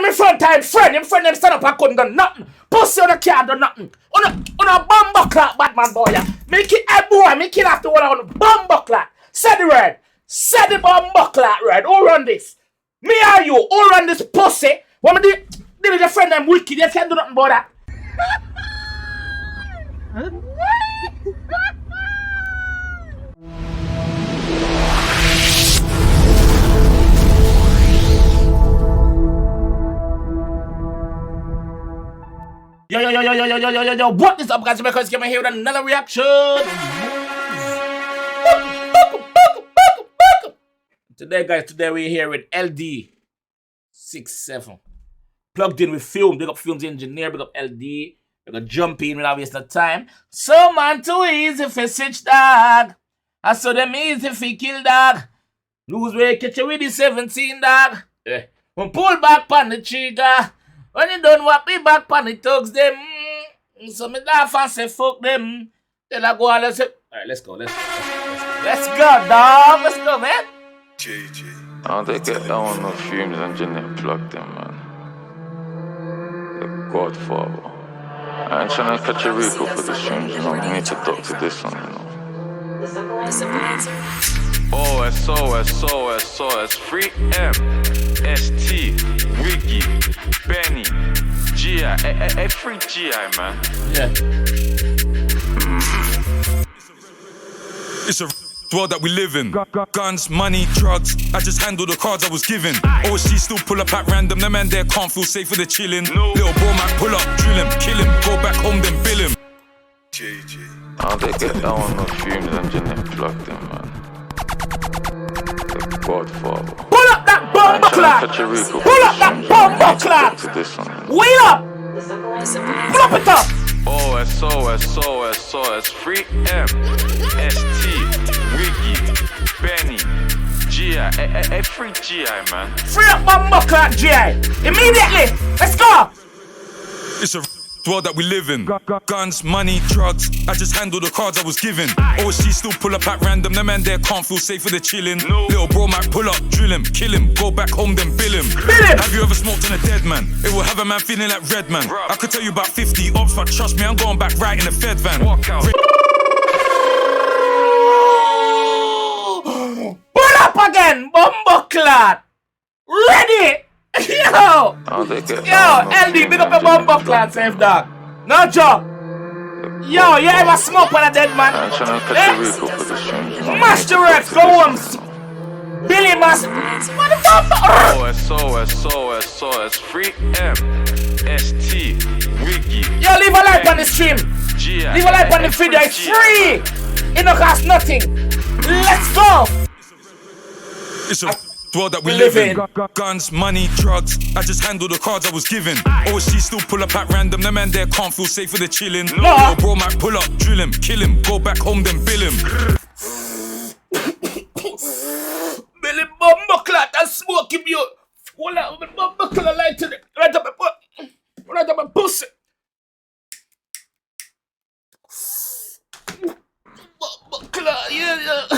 in my front time, friend them stand up and couldn't do nothing. Pussy on the car do nothing. On a bumbo clock, Batman boy. Make it a boy, make it after one on bumbo clock. Say the word. Say the bumbo clock, right? Who run this? Me or you? Who run this pussy? When me did the friend them wicked, they can't do nothing about that. Yo, what is up, guys? Because I'm here with another reaction. Today, guys, we're here with 𝐑𝐄𝐀𝐂𝐓𝐈𝐎𝐍. Plugged in with Fumez, big up Fumez engineer, big up LD. We're gonna jump in without wasting time. So, man, too easy for switch dog. I saw them easy for kill dog. Lose weight, catch you with the 17 dog. When pull back on the trigger. When you done what me back on the thugs them. So me laugh and say fuck them. Then I go and let's say, alright, let's go, let's go, dog. Let's go, man. Oh, they get down on the Fumez engineer, plug them, man. The Godfather. I ain't trying to catch a recall for the streams, you know. We need to doctor this one, you know. OSOSOSOS, free M, ST, Wiggy, Benny, GI, free GI, man. Yeah. It's a world that we live in. Guns, money, drugs. I just handle the cards I was given. OSG still pull up at random. The man there can't feel safe for the chillin'. Little bro might pull up, drill him, kill him, go back home, then bill him. Oh, they get down on the Fumez engineer, plug them, man. The Godfather. Pull up that bomb clock! Pull up that bomb clock! Wheel up! Pull up it up! OSOSOSOS, free M, ST, Wiggy, Benny, GI, free GI, man. Free up bomb clock, GI! Immediately! Let's go! It's a world that we live in. Guns, money, drugs. I just handle the cards I was given. OSG still pull up at random. The man there can't feel safe for the chillin'. Little bro might pull up, drill him, kill him, go back home, then bill him. Have you ever smoked on a dead man? It will have a man feeling like Red Man. I could tell you about 50 ops, but trust me, I'm going back right in the Fed van. Walk out. Pull up again, bumbleclad. Ready? Yo! LD, big up your bumbleclad, safe dog. No joke. Yo, you ever smoke on a dead man? Mash the reps, go home. Billy must. OSOSOSOS, free M, ST, Wiggy. Yo, leave a like on the stream. Leave a like on the video, it's free. It don't cost nothing. Let's go. It's a world that we live in. Guns, money, drugs. I just handle the cards I was given. OSG still pull up at random. The man there can't feel safe for the chillin'. Little bro might pull up, drill him, kill him, go back home, then bill him. Billy bumbleclad and smoke him, you. Hold on, bumbleclad light to the right up my pussy. Bumbleclad, yeah.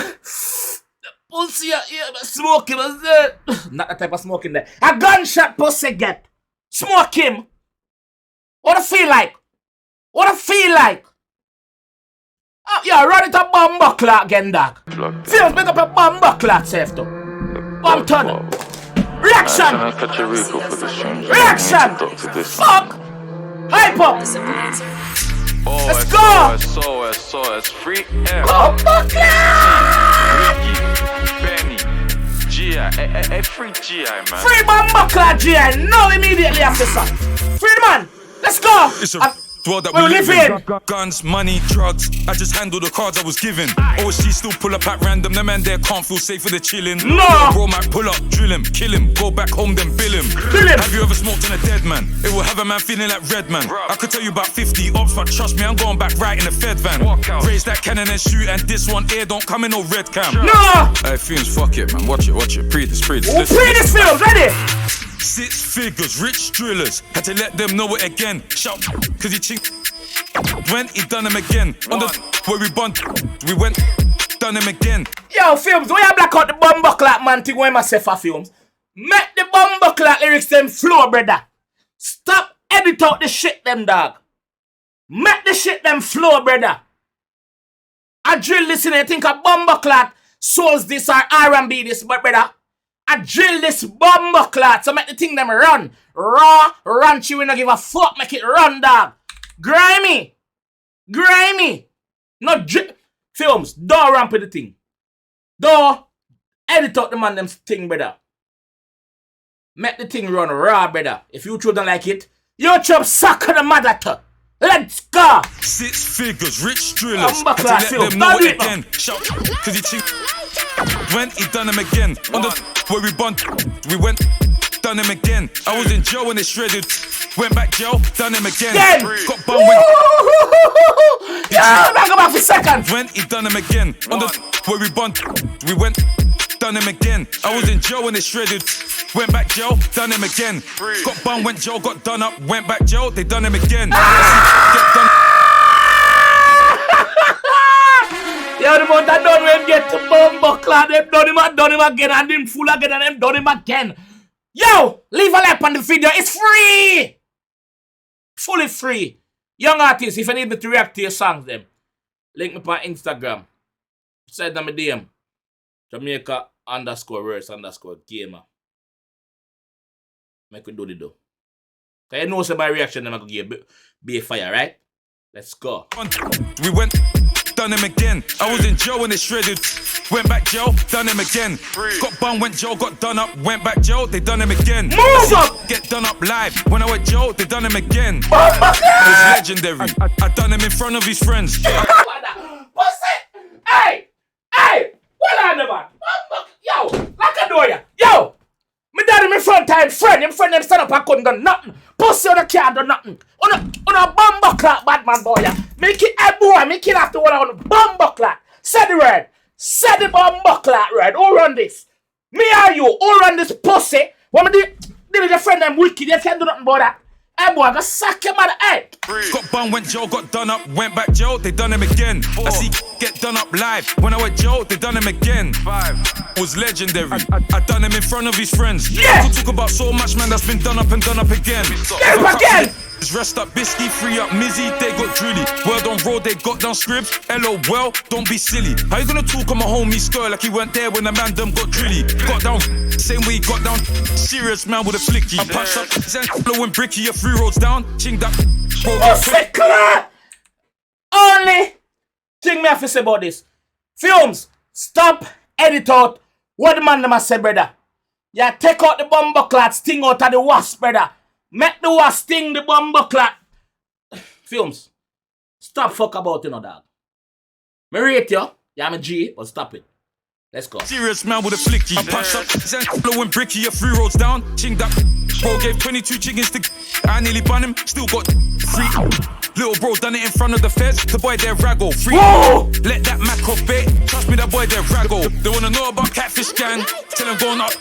Pussy, yeah, smoke him, is there? Not that type of smoking there. A gunshot pussy get. Smoke him. What I feel like? What I feel like? Yeah, run it a bumbleclad again, dog. Feels big up a bumbleclad safe though. Bomb tunnel. Reaction! Reaction! Fuck! Hype up! Let's go! OSOSOS, free M, Bumbleclad! Benny, GI, free GI, man. Free bumbleclad GI, no immediately after son. Free the man, let's go. It's a world that we live in. Guns, money, drugs. I just handle the cards I was given. OSG still pull up at random. The man there can't feel safe for the chillin'. No. Bro might pull up, drill him, kill him, go back home, then bill him. Have you ever smoked on a dead man? It will have a man feeling like Red Man. I could tell you about 50 ops, but trust me, I'm going back right in the Fed van. Raise that cannon and shoot, and this one here don't come in no red cam. No. Hey, Fumez, fuck it, man. Watch it. Pre this. Pre this film, ready? 6 figures, rich drillers. Had to let them know it again. Shout, cause he chink. When he done him again. On the where we bunt, we went, done him again. Yo, Fumez, why you black out the bumbleclad man thing when myself for Fumez? Make the bumbleclot lyrics them flow, brother. Stop edit out the shit them, dog. Make the shit them flow, brother. I drill this in, I think a bumbleclot souls this or R&B this, but brother, I drill this bumbleclot, so make the thing them run. Raw, raunchy, we no give a fuck, make it run, dog. Grimy. Not Films, don't ramp with the thing. Don't edit out the man them thing, brother. Make the thing run raw, brother. If you don't like it, you chop suck on the mother to. Let's go! 6 figures, rich drillers. Had to let them know it again. Shout, cause he ching. When he done him again. On the where we bunt, we went, done him again. I was in jail when they shredded. Went back jail, done him again. Got bum when. Yeah, back up for a second. When he done him again. On the where we bunt, we went, done him again. I was in jail when they shredded. Went back jail, done him again. Got bum, went jail, got done up, went back jail, they done him again. Yo, the month I done when get to bumbleclot, them done him again, and them full again, and them done him again. Yo, leave a like on the video, it's free! Fully free. Young artists, if you need me to react to your songs, them, link me on Instagram. Send them a DM. Jamaica_verse_gamer. Make we do the do. Cause you know so by reaction them I could give be a fire, right? Let's go. We went, done him again. I was in jail when they shredded. Went back jail, done him again. Got bun, went jail, got done up, went back jail, they done him again. Move up! Get done up live. When I went jail, they done him again. It was legendary. I done him in front of his friends. What's it? Hey! What on the man? Yo! Like I know ya! Yo! Me dad in front time friend them stand up and couldn't do nothing. Pussy on the car do nothing. On a bumbleclot bad man boy. Make it a boy, make it after one on the bumbleclot. Say the word. Say the bumbleclot word. Who run this? Me or you? Who run this pussy? When me did the friend them wicked, they can't do nothing about that. Hey boy, go suck him out of the head. Got bun, went jail, got done up, went back jail, they done him again. I see get done up live. When I went jail, they done him again. Was legendary. I done him in front of his friends. Yeah. Could talk about so much, man, that's been done up and done up again. Again. Rest up, Bisky, free up, Mizzy, they got drilly. Word on road, they got down scripts. LOL, don't be silly. How you gonna talk on my homie's girl like he weren't there when the man them got drilly? Got down, same way he got down. Serious man with a flicky. I punched up, Zen, blowing bricky, a 3 roads down. Ching that. Only thing me have to say about this. Films, stop, edit out what the man them say, brother. Yeah, take out the bumbleclot, sting out of the wasp, brother. Make the wasp sting the bumbleclot. Films, stop fuck about it, no dog. Me rate you, yeah, I'm a G, but stop it. Let's go. Serious man with a flicky. I punched up, Zen, blowing bricky, a 3 roads down. Ching that. Bro gave 22 chickens to I nearly bun him, still got 3. Little bro done it in front of the feds, the boy there raggle. 3. Whoa! Let that Mac off bait, trust me that boy there raggle. They wanna know about catfish gang, tell them going up.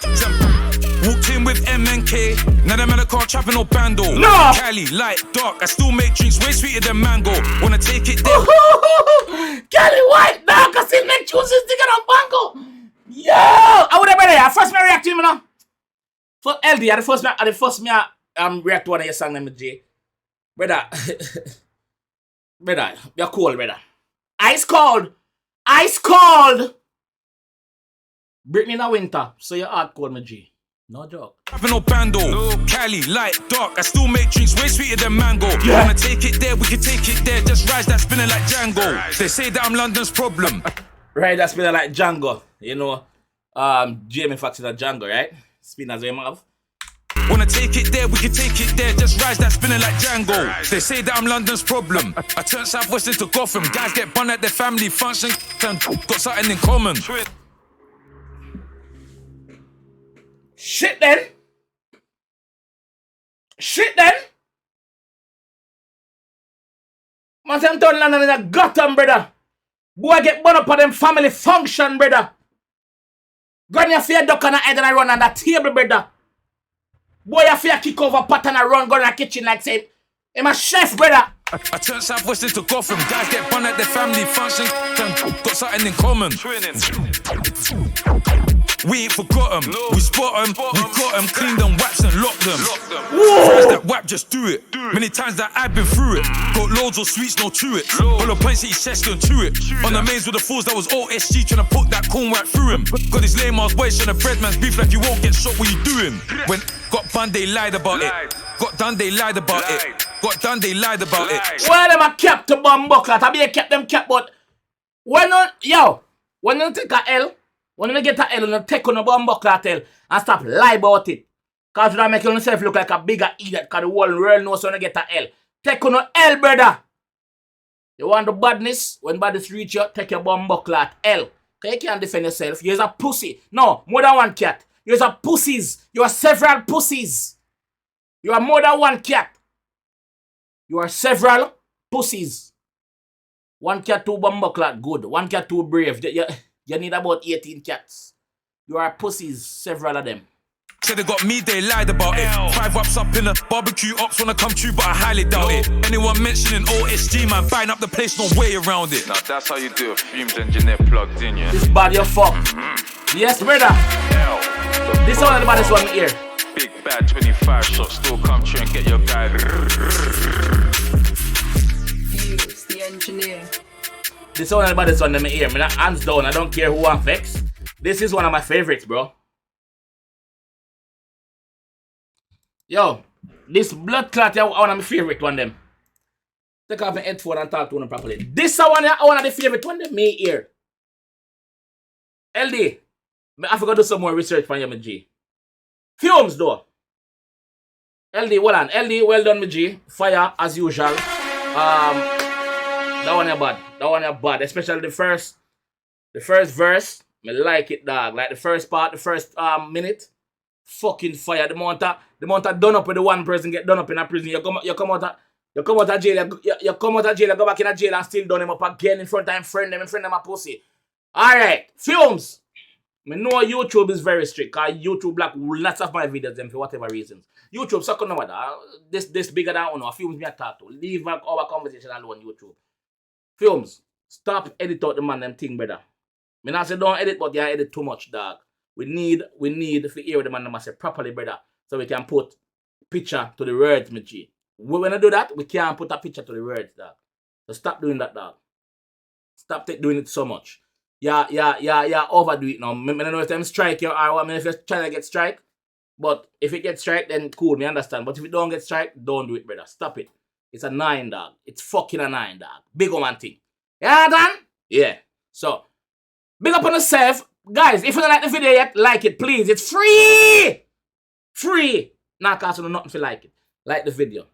Walked in with MNK, now them in the car trapping no bando. No! Cali, light, dark, I still make drinks way sweeter than mango. Wanna take it there? Cali white, dog, I still make juices thinking on bango. Yo! I would have been there, first me react to him now. For LD, at the first me react to one of your songs, name J. Brother, you're cold, brother. Ice cold. Britney in the winter, so you're hardcore, my G. No joke. Having no bando, Cali, light, dark, I still make drinks way sweeter than mango. Yeah. Wanna take it there, we can take it there. Just rise that spinning like Django. They say that I'm London's problem. Right, that's spinning like Django. You know, Jamie Foxx is a Django, right? Spin as a mouth. Wanna take it there, we can take it there. Just rise that spinning like Django. They say that I'm London's problem. I turn Southwest into Gotham. Guys get bun at their family function and got something in common. Shit then. Man, I'm turning London in a Gotham, brother. Boy get bun up on them family function, brother. Gun your fear duck on the head and I run on that table, brother. Boy, you fear kick over pot and I run go in the kitchen like say, I'm a chef, brother. I turn Southwest into Gotham. Guys get bun at their family function and got something in common. We ain't forgot them. We spot them, we got them, clean them, waps and lock them. First that wap, just do it. Many times that I've been through it. Got loads of sweets, no chew it. All the points hit his chest and chew it. On the mains with the fools that was OSG trying to put that corn right through him. Got his lame ass boys trying to bread man's beef like you won't get shot, what you doing? When got banned, they lied about it. Got done, they lied about it. Got done, they lied about it. Why them a cap to bomb buckler? I be kept them cap, but when you take a L, when you get a L, you take on a bomb buckler L and stop lie about it. Cause you don't make yourself look like a bigger idiot, cause the whole world knows when you get a L. Take on a L, brother. You want the badness? When badness reach you, take your bomb buckler at L. Cause you can't defend yourself. You're a pussy. No, more than one cat. You're a pussies. You are several pussies. You are more than one cat. You are several pussies. One cat, two bumbleclad, good. One cat, two brave. You need about 18 cats. You are pussies, several of them. Said they got me, they lied about it. 5 waps up in the barbecue ops wanna come true, but I highly doubt it. Anyone mentioning OSG, man, buying up the place, no way around it. Now that's how you do a Fumez engineer plugged in, yeah? This body of fuck. Yes, brother. This one the baddest one here. Big bad 25 shots, still come true and get your guy. Fumez, the engineer. This one the baddest one here. Me not hands down, I don't care who I'm vexed. This is one of my favorites, bro. Yo, this blood clot is one of my favorite one them. Take off my headphone and talk to them properly. This one is one of the favorite one them me here. LD, I forgot to do some more research for you, my G. Fumez though. LD, hold on. LD, well done, my G. Fire as usual. That one is bad. That one is bad. Especially the first verse. I like it, dog. Like the first part, the first minute. Fucking fire. The amount of done up with the one person get done up in a prison. You come out of jail. You come out of jail. You go back in a jail and still done him up again in front of him friend them. In front of them a pussy. Alright. Fumez. I know YouTube is very strict. Cause YouTube block lots of my videos them for whatever reasons. YouTube suck on no matter. This bigger than uno. Fumez me a talk to. Leave our conversation alone, YouTube. Fumez. Stop edit out the man them thing, brother. I not say don't edit, but you edit too much, dog. We need to hear the man them say properly, brother. So we can put picture to the words, my G. When I do that, we can't put a picture to the words, dog. So stop doing that, dog. Stop doing it so much. Yeah, overdo it now. I don't know if them strike you or what. I mean, if you're trying to get strike. But if it gets strike, then cool, me understand. But if it don't get strike, don't do it, brother. Stop it. It's a 9, dog. It's fucking a 9, dog. Big one thing. Yeah, done? Yeah. So, big up on yourself. Guys, if you don't like the video yet, like it, please. It's free! Free! Not cost you nothing if you like it. Like the video.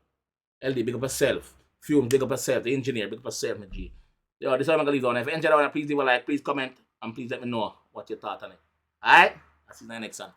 LD, big up yourself. Fumez, big up yourself. The engineer, big up yourself, my G. Yo, this is what I'm going to leave on. If you enjoyed that one, please leave a like, please comment, and please let me know what you thought on it. Alright? I'll see you in the next one.